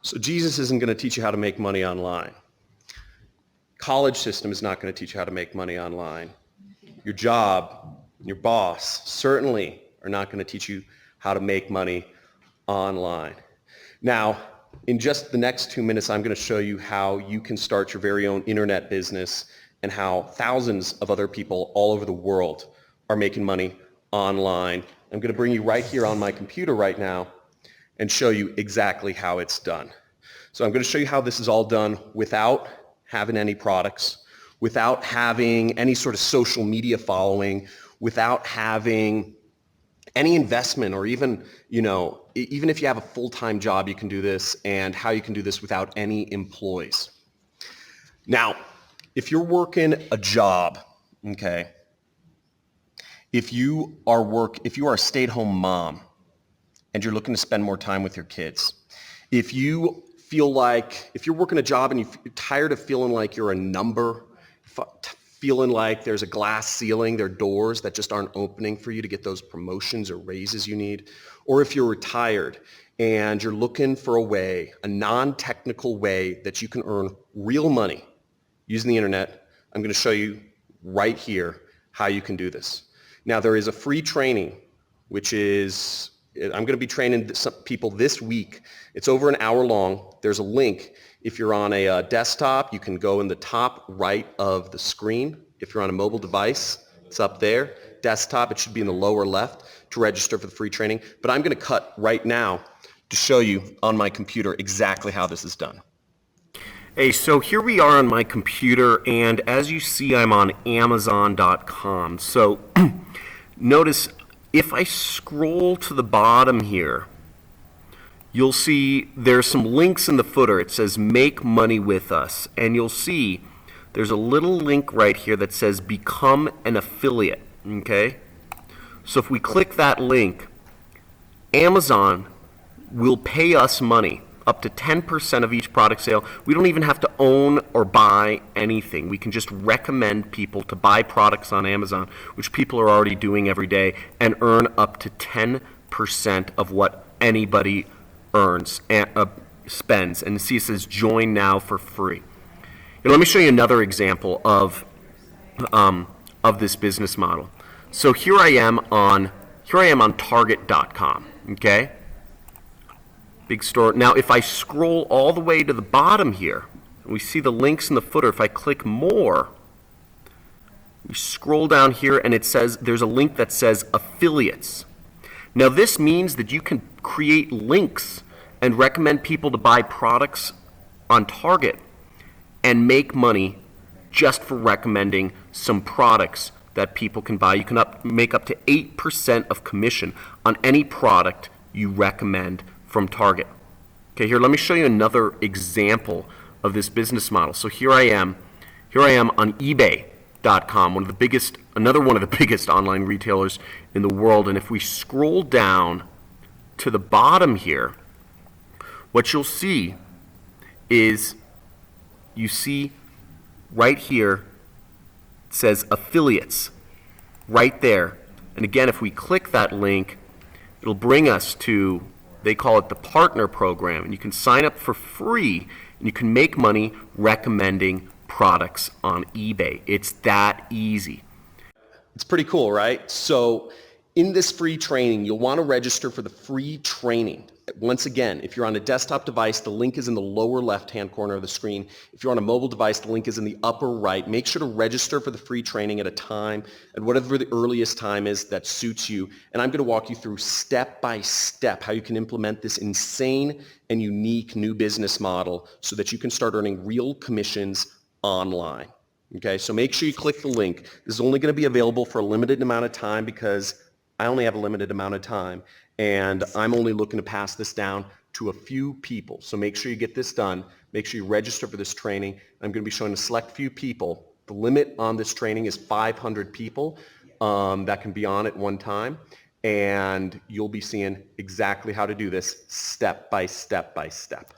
So Jesus isn't going to teach you how to make money online. College system is not going to teach you how to make money online. Your job, your boss certainly are not going to teach you how to make money online. Now, in just the next 2 minutes, I'm going to show you how you can start your very own internet business and how thousands of other people all over the world are making money online. I'm going to bring you right here on my computer right now and show you exactly how it's done. So I'm going to show you how this is all done without having any products, without having any sort of social media following, without having any investment, or even, even if you have a full-time job, you can do this, and how you can do this without any employees. Now, if you're working a job, okay, if you are a stay-at-home mom and you're looking to spend more time with your kids, if you're working a job and you're tired of feeling like you're a number, feeling like there's a glass ceiling, there are doors that just aren't opening for you to get those promotions or raises you need, or if you're retired and you're looking for a non-technical way that you can earn real money using the internet, I'm going to show you right here how you can do this. Now, there is a free training, I'm going to be training some people this week. It's over an hour long. There's a link. If you're on a desktop, you can go in the top right of the screen. If you're on a mobile device, it's up there. Desktop, it should be in the lower left to register for the free training. But I'm going to cut right now to show you on my computer exactly how this is done. Hey, so here we are on my computer, and as you see, I'm on Amazon.com. So notice if I scroll to the bottom here, you'll see there's some links in the footer. It says make money with us, and you'll see there's a little link right here that says become an affiliate, okay? So if we click that link, Amazon will pay us money, up to 10% of each product sale. We don't even have to own or buy anything. We can just recommend people to buy products on Amazon, which people are already doing every day, and earn up to 10% of what anybody earns and spends. And see, it says join now for free. Let me show you another example of this business model. So here I am on Target.com. Okay, big store. Now, if I scroll all the way to the bottom here, we see the links in the footer. If I click more, we scroll down here, and it says there's a link that says affiliates. Now, this means that you can create links and recommend people to buy products on Target and make money just for recommending some products that people can buy. You can make up to 8% of commission on any product you recommend from Target. Okay, here, let me show you another example of this business model. So here I am on eBay.com, another one of the biggest online retailers in the world. And if we scroll down to the bottom here, what you'll see is right here, it says affiliates right there. And again, if we click that link, it'll bring us to, they call it the partner program. And you can sign up for free, and you can make money recommending products on eBay. It's that easy. It's pretty cool, right? So in this free training, you'll want to register for the free training. Once again, if you're on a desktop device, the link is in the lower left-hand corner of the screen. If you're on a mobile device, the link is in the upper right. Make sure to register for the free training at a time, at whatever the earliest time is that suits you. And I'm going to walk you through step by step how you can implement this insane and unique new business model so that you can start earning real commissions online. Okay, so make sure you click the link. This is only going to be available for a limited amount of time because I only have a limited amount of time, and I'm only looking to pass this down to a few people. So make sure you get this done. Make sure you register for this training. I'm going to be showing a select few people. The limit on this training is 500 people that can be on at one time, and you'll be seeing exactly how to do this step by step by step.